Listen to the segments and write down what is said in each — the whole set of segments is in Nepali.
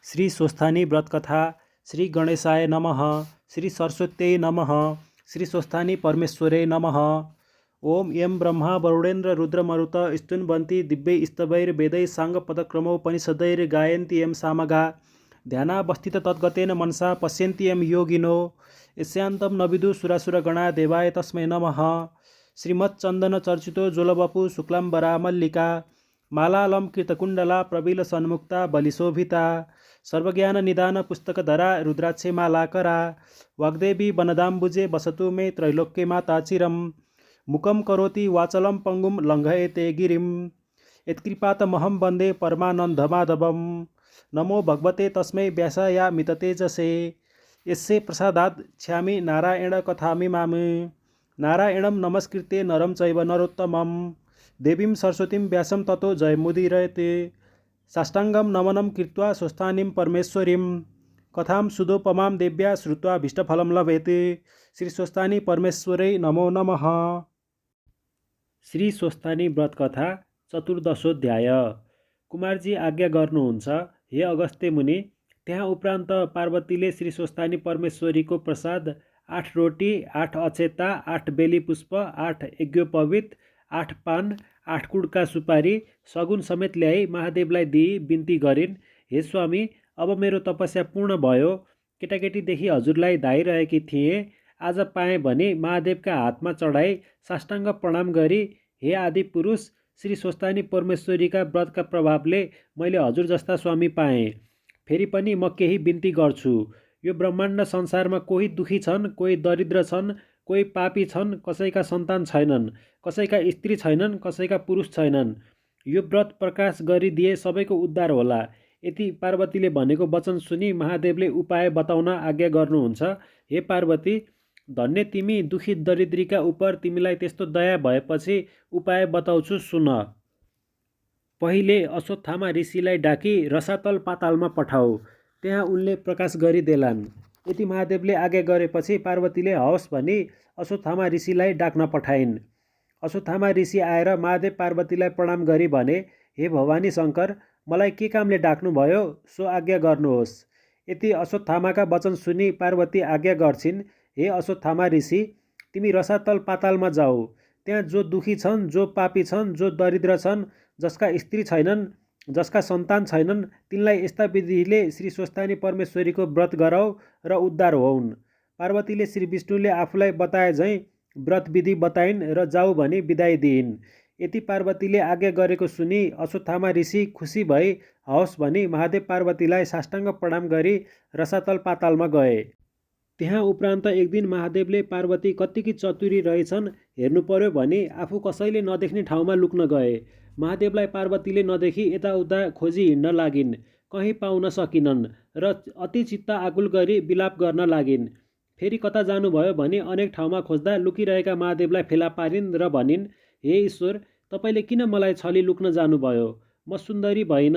श्री स्वस्थानी व्रत कथा। श्री गणेशाय नमः। श्री सरस्वत्यै नमः। श्री स्वस्थानी परमेश्वरै नमः। ओम यम ब्रह्मा वरुणेन्द्र रुद्रमरुत स्तुन्वन्ति दिव्यैस्तवैर्वेदैः साङ्गपदक्रमोपनिषदैर् गायन्ति यम सामगा ध्यानावस्थित तद्गतेन मनसा पश्यन्ति यम योगिनो यस्यान्तं न विदुः सुरासुरगणा देवाय तस्मै नमः। श्रीमच्चन्दन चर्चितो ज्वलवपु शुक्लाम्बरा मल्लिका मालालम कृतकुण्डला प्रबील सन्मुक्ता बलिशोभिता सर्वज्ञान निदान पुस्तकधरा रुद्राक्षे मालाकरा वाग्देवी वनदाम्बुजे वसतु मे त्रैलोक्ये माता चिरं मुखं करोति वाचलं पंगुं लङ्घयते गिरिं यत्कृपातमहं वन्दे परमानन्दमाधवं। नमो भगवते तस्मै व्यासायामिततेजसे यस्य प्रसादात् छ्यामि नारायण कथामिमामि। नारायणं नमस्कृत्य नरं चैव नरोत्तमं देवीं सरस्वतीं व्यासं ततो जयमुदीरयते। साष्टाङ्गं नमनं कृत्वा स्वस्थानीं परमेश्वरीं कथां सुदोपमां देव्या श्रुत्वा भीष्टफलं लभेते। श्री स्वस्थानी परमेश्वरै नमो नमः। श्री स्वस्थानी व्रत कथा चतुर्दशोध्याय। कुमारजी आज्ञा गर्नुहुन्छ, हे अगस्त्य मुनि। त्यहाँ उपरान्त पार्वतीले श्री स्वस्थानी परमेश्वरीको प्रसाद 8 रोटी, 8 अक्षता, 8 बेली पुष्प, 8 यज्ञोपवीत, 8 पान, 8 कुडका सुपारी सगुन समेत ल्याई महादेवलाई दिई बिन्ती गरिन्, हे स्वामी, अब मेरो तपस्या पूर्ण भयो। केटाकेटीदेखि हजुरलाई धाइरहेकी थिएँ, आज पाएँ भने महादेवका हातमा चढाई साष्टाङ्ग प्रणाम गरी, हे आदि पुरुष, श्री स्वस्थानी परमेश्वरीका व्रतका प्रभावले मैले हजुर जस्ता स्वामी पाएँ। फेरि पनि म केही बिन्ती गर्छु। यो ब्रह्माण्ड संसारमा कोही दुखी छन्, कोही दरिद्र छन्, कोही पापी छन्, कसैका सन्तान छैनन्, कसैका स्त्री छैनन्, कसैका पुरुष छैनन्। यो व्रत प्रकाश गरिदिए सबैको उद्धार होला। यति पार्वतीले भनेको वचन सुनि महादेवले उपाय बताउन आज्ञा गर्नुहुन्छ। हे पार्वती, धन्य तिमी, दुखी दरिद्रीका उपर तिमीलाई त्यस्तो दया भएपछि उपाय बताउँछु, सुन। पहिले अश्वत्थामा ऋषिलाई डाकी रसातल पातालमा पठाऊ, त्यहाँ उनले प्रकाश गरिदेलान्। यति महादेवले आज्ञा गरेपछि पार्वतीले हवस् भनी अश्वत्थामा ऋषिलाई डाक्न पठाइन्। अश्वत्थामा ऋषि आएर महादेव पार्वतीलाई प्रणाम गरी भने, हे भवानी शङ्कर, मलाई के कामले डाक्नुभयो, सो आज्ञा गर्नुहोस्। यति अश्वत्थामाका वचन सुनि पार्वती आज्ञा गर्छिन्, हे अश्वत्थामा ऋषि, तिमी रसातल पातालमा जाऊ। त्यहाँ जो दुखी छन्, जो पापी छन्, जो दरिद्र छन्, जसका स्त्री छैनन्, जसका सन्तान छैनन्, तिनलाई यस्ता विधिले श्री स्वस्थानी परमेश्वरीको व्रत गराऊ र उद्धार होउन्। पार्वतीले श्री विष्णुले आफूलाई बताए झैँ व्रत विधि बताइन् र जाऊ भनी बिदाई दिइन्। यति पार्वतीले आज्ञा गरेको सुनि अश्वत्थामा ऋषि खुसी भई हवस् भनी महादेव पार्वतीलाई साष्टाङ्ग प्रणाम गरी रसातल पातालमा गए। त्यहाँ उपरान्त एक दिन महादेवले पार्वती कत्तिकी चतुरी रहेछन् हेर्नु पर्यो भनी आफू कसैले नदेख्ने ठाउँमा लुक्न गए। महादेवलाई पार्वतीले नदेखी यताउता खोजी हिँड्न लागिन्, कहीँ पाउन सकिनन् र अति चित्त आकुल गरी विलाप गर्न लागिन्। फेरि कता जानुभयो भनी अनेक ठाउँमा खोज्दा लुकिरहेका महादेवलाई फेला पारिन् र भनिन्, हे ईश्वर, तपाईँले किन मलाई छली लुक्न जानुभयो? म सुन्दरी भइन,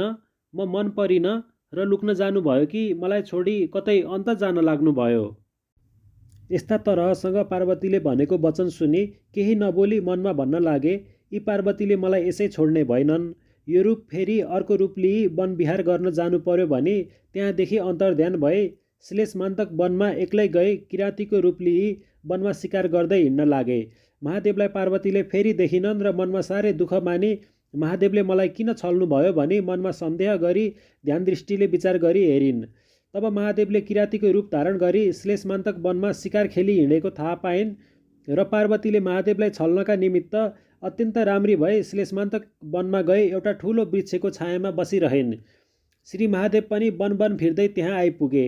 म मन परिन र लुक्न जानुभयो कि मलाई छोडी कतै अन्त जान लाग्नुभयो? यस्ता तरहसँग पार्वतीले भनेको वचन सुनि केही नबोली मनमा भन्न लागे, यी पार्वतीले मलाई यसै छोड्ने भएनन्। यो रूप फेरि अर्को रूप लिई वन विहार गर्न जानु पर्यो भने त्यहाँदेखि अन्तर्ध्यान भए श्लेषमान्तक वनमा एक्लै गए किराँतीको रूप लिई वनमा शिकार गर्दै हिँड्न लागे। महादेवलाई पार्वतीले फेरि देखिनन् र मनमा साह्रै दुःख मानी महादेवले मलाई किन छल्नुभयो भनी मनमा सन्देह गरी ध्यान दृष्टिले विचार गरी हेरिन्। तब महादेवले किराँतीको रूप धारण गरी श्लेषमान्तक वनमा शिकार खेली हिँडेको थाहा पाइन् र पार्वतीले महादेवलाई छल्नका निमित्त अत्यन्त राम्री भई श्लेषमान्तक वनमा गई एउटा ठुलो वृक्षको छायामा बसिरहिन्। श्री महादेव पनि वन फिर्दै त्यहाँ आइपुगे।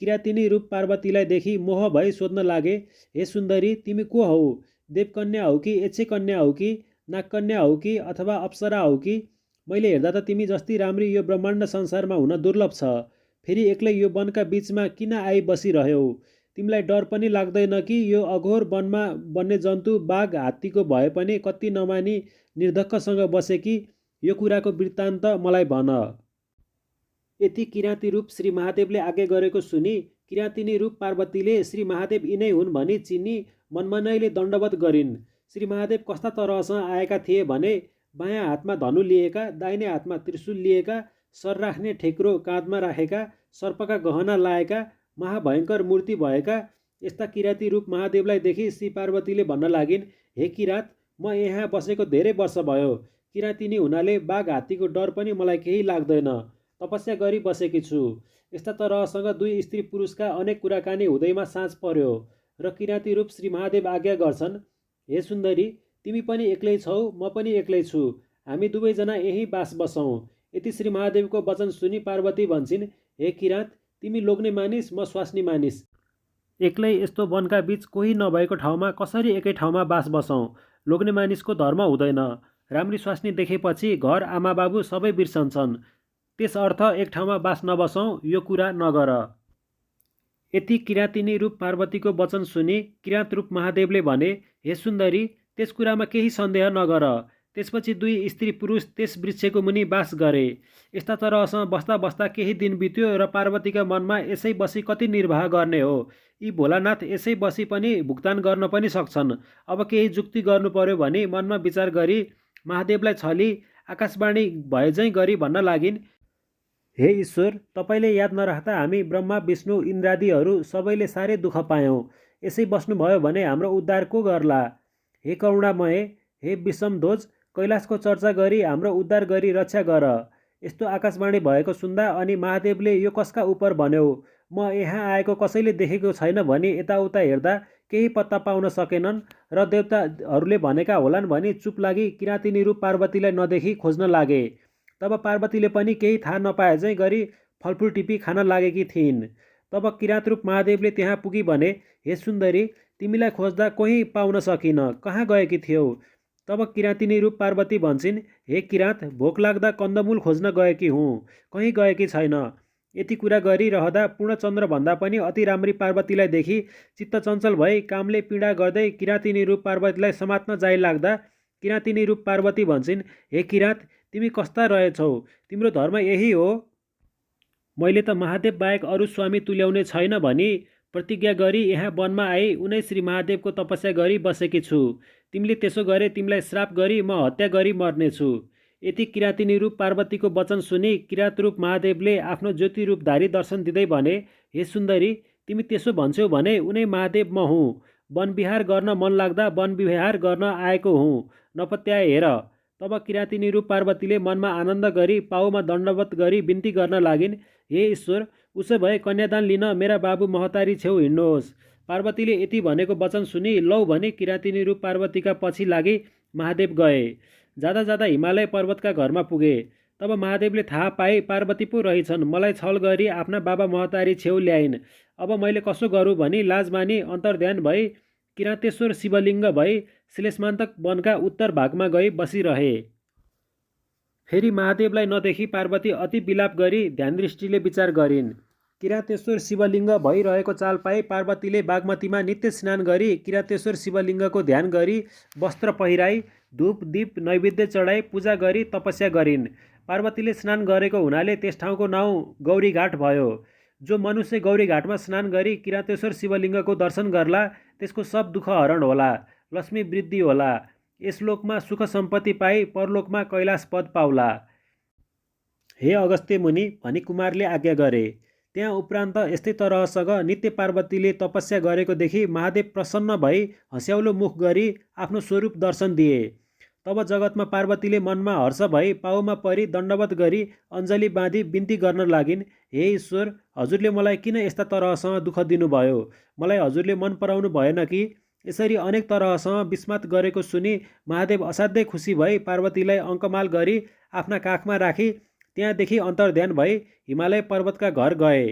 किराँतिनी रूप पार्वतीलाई देखि मोह भई सोध्न लागे, हे सुन्दरी, तिमी को हौ? देवकन्या हौ कि यक्षकन्या हौ कि नागकन्या हौ कि अथवा अप्सरा हौ कि? मैले हेर्दा त तिमी जस्ती राम्री यो ब्रह्माण्ड संसारमा हुन दुर्लभ छ। फेरि एक्लै यो वनका बीचमा किन आई बसिरह्यौ? तिमीलाई डर पनि लाग्दैन कि यो अघोर वनमा वन्य जन्तु बाघ हात्तीको भए पनि कति नमानी निर्धक्कसँग बसे कि? यो कुराको वृत्तान्त मलाई भन। यति किराँती रूप श्री महादेवले आज्ञा गरेको सुनि किराँतिनी रूप पार्वतीले श्री महादेव यिनै हुन् भनी चिनी मनमनैले दण्डवत गरिन्। श्री महादेव कस्ता तरहसँग आएका थिए भने बायाँ हातमा धनु लिएका, दाहिने हातमा त्रिशूल लिएका, सर राख्ने ठेक्रो काँधमा राखेका, सर्पका गहना लाएका, महाभयङ्कर मूर्ति भएका यस्ता किराँती रूप महादेवलाई देखि श्री पार्वतीले भन्न लागिन्, हे किराँत, म यहाँ बसेको धेरै वर्ष भयो। किराँतिनी हुनाले बाघ हात्तीको डर पनि मलाई केही लाग्दैन। तपस्या गरी बसेकी छु। यस्ता तरहसँग दुई स्त्री पुरुषका अनेक कुराकानी हुँदैमा साँझ पर्यो र किराँती रूप श्री महादेव आज्ञा गर्छन्, हे सुन्दरी, तिमी पनि एक्लै छौ, म पनि एक्लै छु। हामी दुवैजना यहीँ बास बसौँ। यति श्री महादेवको वचन सुनि पार्वती भन्छन्, हे किराँत, तिमी लोग्ने मानिस, म स्वास्नी मानिस। एक्लै यस्तो वनका बीच कोही नभएको ठाउँमा कसरी एकै ठाउँमा बास बसौँ? लोग्ने मानिसको धर्म हुँदैन। राम्री स्वास्नी देखेपछि घर आमा बाबु सबै बिर्सन्छन्। त्यस अर्थ एक ठाउँमा बास नबसौँ, यो कुरा नगर। यति किराँतिनी रूप पार्वतीको वचन सुनि किराँत रूप महादेवले भने, हे सुन्दरी, त्यस कुरामा केही सन्देह नगर। त्यसपछि दुई स्त्री पुरुष त्यस वृक्षको मुनि बास गरे। यस्ता तरहसँग बस्दा बस्दा केही दिन बित्यो र पार्वतीका मनमा यसै बसी कति निर्वाह गर्ने हो। यी भोलानाथ यसै बसी पनि भुक्तान गर्न पनि सक्छन्। अब केही जुक्ति गर्नु पर्यो भने मनमा विचार गरी महादेवलाई छली आकाशवाणी भएझैँ गरी भन्न लागिन्, हे ईश्वर, तपाईँले याद नराख्दा हामी ब्रह्मा विष्णु इन्द्रादिहरू सबैले साह्रै दुःख पायौँ। यसै बस्नुभयो भने हाम्रो उद्धार को गर्ला? हे करुणामय, हे विषमध्वज, कैलाशको चर्चा गरी हाम्रो उद्धार गरी रक्षा गर। यस्तो आकाशवाणी भएको सुन्दा अनि महादेवले यो कसका उप भन्यौ? म यहाँ आएको कसैले देखेको छैन भनी यताउता हेर्दा केही पत्ता पाउन सकेनन् र देवताहरूले भनेका होलान् भनी चुप लागि किराँतिनी रूप पार्वतीलाई नदेखी खोज्न लागे। तब पार्वतीले पनि केही थाहा नपाए झैँ गरी फलफुल टिपी खान लागेकी थिइन्। तब किराँत रूप महादेवले त्यहाँ पुगी भने, हे सुन्दरी, तिमीलाई खोज्दा कोही पाउन सकिन, कहाँ गएकी थियौ? तब किराँतिनी रूप पार्वती भन्छन्, हे किराँत, भोक लाग्दा कन्दमूल खोज्न गएकी हुँ, कहीँ गएकी छैन। यति कुरा गरिरहँदा पूर्णचन्द्र भन्दा पनि अति राम्री पार्वतीलाई देखि चित्त चञ्चल भई कामले पीडा गर्दै किराँतिनी रूप पार्वतीलाई समात्न जाइ लाग्दा किराँतिनी रूप पार्वती भन्छन्, हे किराँत, तिमी कस्ता रहेछौ? तिम्रो धर्म यही हो? मैले त महादेव बाहेक अरू स्वामी तुल्याउने छैन भनी प्रतिज्ञा गरी यहाँ वनमा आई उनै श्री महादेवको तपस्या गरी बसेकी छु। तिमीले त्यसो गरे तिमीलाई श्राप गरी म हत्या गरी मर्नेछु। यति किराँतिनी रूप पार्वतीको वचन सुनि किराँत रूप महादेवले आफ्नो ज्योति रूपधारी दर्शन दिँदै भने, हे सुन्दरी, तिमी त्यसो भन्छौ भने उनै महादेव म हुँ। वनविहार गर्न मन लाग्दा वनविहार गर्न आएको हुँ, नपत्याए हेर। तब किराँतिनी रूप पार्वतीले मनमा आनन्द गरी पाउमा दण्डवत गरी बिन्ती गर्न लागिन्, हे ईश्वर, उसो भए कन्यादान लिन मेरा बाबु महतारी छेउ हिँड्नुहोस्। पार्वतीले यति भनेको वचन सुनि लौ भनी किराँतिनी रूप पार्वतीका पछि लागि महादेव गए। जाँदा जाँदा हिमालय पर्वतका घरमा पुगे। तब महादेवले थाहा पाए पार्वती पो रहेछन्, मलाई छल गरी आफ्ना बाबा महतारी छेउ ल्याइन्। अब मैले कसो गरौँ भनी लाज मानी अन्तर्ध्यान भई किराँतेश्वर शिवलिङ्ग भई श्लेषमान्तक वनका उत्तर भागमा गई बसिरहे। फेरि महादेवलाई नदेखी पार्वती अति विलाप गरी ध्यानदृष्टिले विचार गरिन्। किराँतेश्वर शिवलिङ्ग भइरहेको चाल पाई पार्वतीले बागमतीमा नित्य स्नान गरी किराँतेश्वर शिवलिङ्गको ध्यान गरी वस्त्र पहिराई धूप दीप नैवेद्य चढाई पूजा गरी तपस्या गरिन्। पार्वतीले स्नान गरेको हुनाले त्यस ठाउँको नाउँ गौरीघाट भयो। जो मनुष्य गौरीघाटमा स्नान गरी किराँतेश्वर शिवलिङ्गको दर्शन गर्ला त्यसको सब दुःख हरण होला, लक्ष्मी वृद्धि होला, यस लोकमा सुख सम्पत्ति पाई परलोकमा कैलाश पद पाउला। हे अगस्त्य मुनि भनी कुमारले आज्ञा गरे। त्यहाँ उपरान्त यस्तै तरहसँग नित्य पार्वतीले तपस्या गरेको देखि महादेव प्रसन्न भई हँस्याउलो मुख गरी आफ्नो स्वरूप दर्शन दिए। तब जगतमा पार्वतीले मनमा हर्ष भई पाउमा परी दण्डवत गरी अञ्जली बाँधी बिन्ती गर्न लागिन्, हे ईश्वर, हजुरले मलाई किन यस्ता तरहसँग दुःख दिनुभयो? मलाई हजुरले मन पराउनु भएन कि? यसरी अनेक तरहसँग विस्मात गरेको सुनि महादेव असाध्यै खुसी भई पार्वतीलाई अङ्कमाल गरी आफ्ना काखमा राखी त्यहाँदेखि अन्तर्ध्यान भई हिमालय पर्वतका घर गए।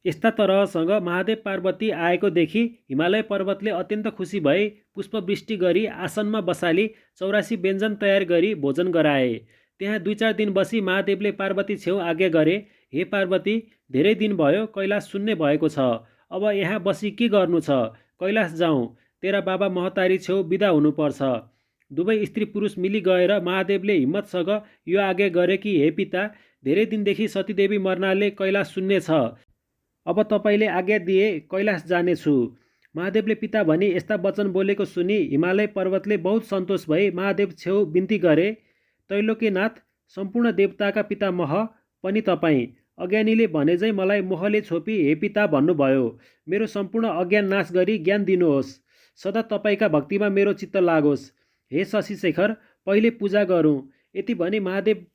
यस्ता तरहसँग महादेव पार्वती आएको देखि हिमालय पर्वतले अत्यन्त खुसी भई पुष्पवृष्टि गरी आसनमा बसाली 84 व्यञ्जन तयार गरी भोजन गराए। त्यहाँ 2-4 दिन बसी महादेवले पार्वती छेउ आज्ञा गरे, हे पार्वती, धेरै दिन भयो कैलाश शून्य भएको छ। अब यहाँ बसी के गर्नु छ? कैलाश जाउँ, तेरा बाबा महतारी छेउ बिदा हुनुपर्छ। दुवै स्त्री पुरुष मिली गएर महादेवले हिम्मतसँग यो आज्ञा गरे कि हे पिता, धेरै दिनदेखि सतीदेवी मर्नाले कैलाश शून्य छ। अब तपाईँले आज्ञा दिए कैलाश जानेछु। महादेवले पिता भनी यस्ता वचन बोलेको सुनि हिमालय पर्वतले बहुत सन्तोष भई महादेव छेउ बिन्ती गरे, त्रैलोक्यनाथ, सम्पूर्ण देवताका पितामह पनि तपाईँ। अज्ञानीले भनेझैँ मलाई मोहले छोपी हे पिता भन्नुभयो। मेरो सम्पूर्ण अज्ञान नाश गरी ज्ञान दिनुहोस्। सदा तपाईँका भक्तिमा मेरो चित्त लागोस्। हे शशिशेखर, पहिले पूजा गरौँ। यति भनी महादेव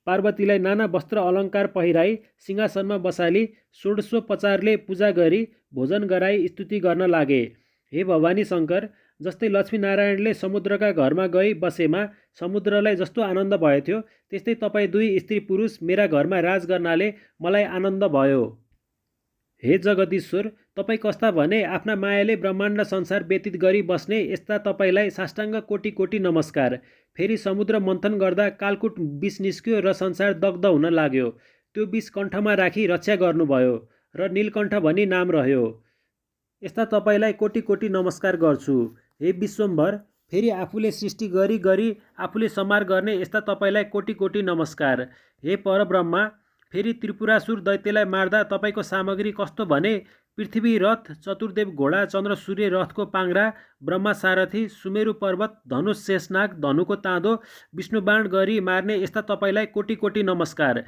पार्वतीलाई नाना वस्त्र अलङ्कार पहिराई सिंहासनमा बसाली षोडशोपचारले पूजा गरी भोजन गराई स्तुति गर्न लागे। हे भवानी शङ्कर, जस्तै लक्ष्मीनारायणले समुद्रका घरमा गई बसेमा समुद्रलाई जस्तो आनन्द भएथ्यो, त्यस्तै तपाईँ दुई स्त्री पुरुष मेरा घरमा राज गर्नाले मलाई आनन्द भयो। हे जगदीश्वर, तपाईँ कस्ता भने आफ्ना मायाले ब्रह्माण्ड संसार व्यतीत गरी बस्ने यस्ता तपाईँलाई साष्टाङ्ग कोटी कोटी नमस्कार। फेरि समुद्र मन्थन गर्दा कालकुट विष निस्क्यो र संसार दग्ध हुन लाग्यो। त्यो विष कण्ठमा राखी रक्षा गर्नुभयो र नीलकण्ठ भनी नाम रह्यो। यस्ता तपाईँलाई कोटी कोटी नमस्कार गर्छु। हे विश्वम्भर, फेरि आफूले सृष्टि गरी गरी आफूले संहार गर्ने यस्ता तपाईँलाई कोटी कोटी नमस्कार। हे परब्रह्मा, फेरि त्रिपुरासुर दैत्यलाई मार्दा तपाईँको सामग्री कस्तो भने पृथ्वी रथ, चतुर्देव घोडा, चन्द्र सूर्य रथको पाङ्ग्रा, ब्रह्मा सारथी, सुमेरु पर्वत, धनुष शेषनाग, धनुको ताँदो, विष्णुबाण गरी मार्ने यस्ता तपाईँलाई कोटी कोटी नमस्कार।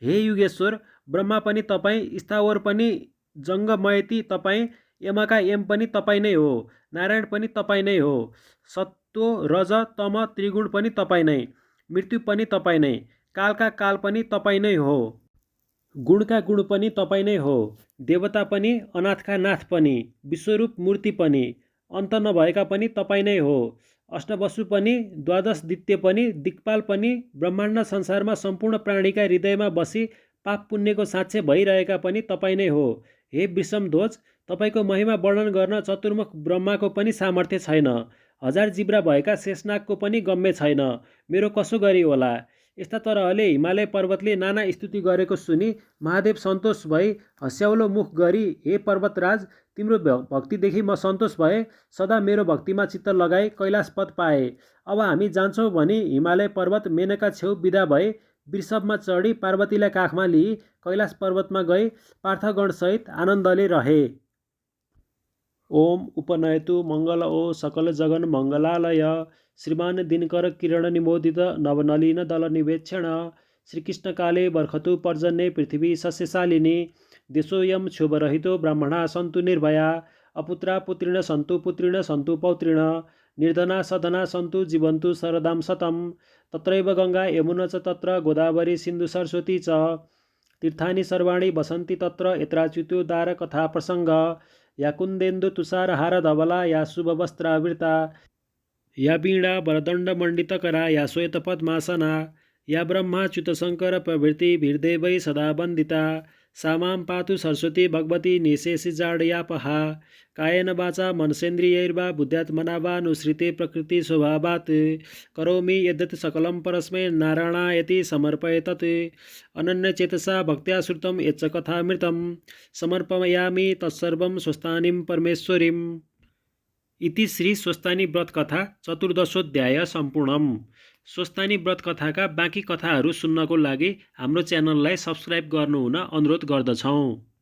हे युगेश्वर, ब्रह्मा पनि तपाईँ, स्थावर पनि जङ्गमयती तपाईँ, यमका यम पनि तपाईँ नै हो, नारायण पनि तपाईँ नै हो, सत्व रज तम त्रिगुण पनि तपाईँ नै, मृत्यु पनि तपाईँ नै, कालका काल पनि तपाईँ नै हो, गुणका गुण पनि तपाईँ नै हो, देवता पनि अनाथका नाथ पनि, विश्वरूप मूर्ति पनि, अन्त नभएका पनि तपाईँ नै हो, अष्टवसु पनि, द्वादश दित्य पनि, दिक्पाल पनि, ब्रह्माण्ड संसारमा सम्पूर्ण प्राणीका हृदयमा बसी पाप पुण्यको साक्ष्य भइरहेका पनि तपाईँ नै हो। हे वृषमध्वज, तपाईँको महिमा वर्णन गर्न चतुर्मुख ब्रह्माको पनि सामर्थ्य छैन, हजार जिब्रा भएका शेषनागको पनि गम्य छैन, मेरो कसो गरी होला। यस्ता तरहले हिमालय पर्वतले नाना स्तुति गरेको सुनि महादेव सन्तोष भई हँस्याउलो मुख गरी, हे पर्वतराज, तिम्रो भक्तिदेखि म सन्तोष भए, सदा मेरो भक्तिमा चित्त लगाई कैलाश पद पाए। अब हामी जान्छौँ भनी हिमालय पर्वत मेनका छेउ विदा भए वृषभमा चढी पार्वतीलाई काखमा लिई कैलाश पर्वतमा गई पार्थगणसहित आनन्दले रहे। ओम उपनयतु मङ्गल ओ सकल जगन मङ्गलालय श्रीमान दिनकर किरण निमोदित नवनलिन दल निवेक्षण श्रीकृष्णकाले बर्खतु पर्जन्ये पृथिवी सस्यशालिनी देशोऽयं क्षोभरहितो ब्राह्मणा सन्तु निर्भया अपुत्रा पुत्रिण सन्तु पौत्रिण निर्धना सधना सन्तु जीवन्तु शरदां शतं तत्रैव गङ्गा यमुना च तत्र गोदावरी सिन्धु सरस्वती च तीर्थानि सर्वाणि वसन्ति तत्र यत्राच्युतोद्धार कथा प्रसङ्ग या कुन्देन्दु तुषारहार धवला या शुभवस्त्रावृता या वीणा वरदण्डमण्डितकरा या श्वेतपद्मासना या ब्रह्माच्युतशङ्कर प्रभृति वीरदेवै सदा वन्दिता सा मां पातु सरस्वती भगवती निशेषजाड्यापहा कायेन वाचा मनसेन्द्रियैर्वा बुद्ध्यात्मना वा नुसृते प्रकृतिस्वभावात् करोमि यद्यत् सकलं परस्मै नारायणायति समर्पयेतत् अनन्यचेतसा भक्त्या श्रुतं यच्च कथामृतं समर्पयामि तत्सर्वं स्वस्थानीं परमेश्वरीम्। इति श्री स्वस्थानी व्रत कथा चतुर्दशोध्याय सम्पूर्णम्। स्वस्थानी व्रत कथाका बाँकी कथाहरू सुन्नको लागि हाम्रो च्यानललाई सब्स्क्राइब गर्नुहुन अनुरोध गर्दछौँ।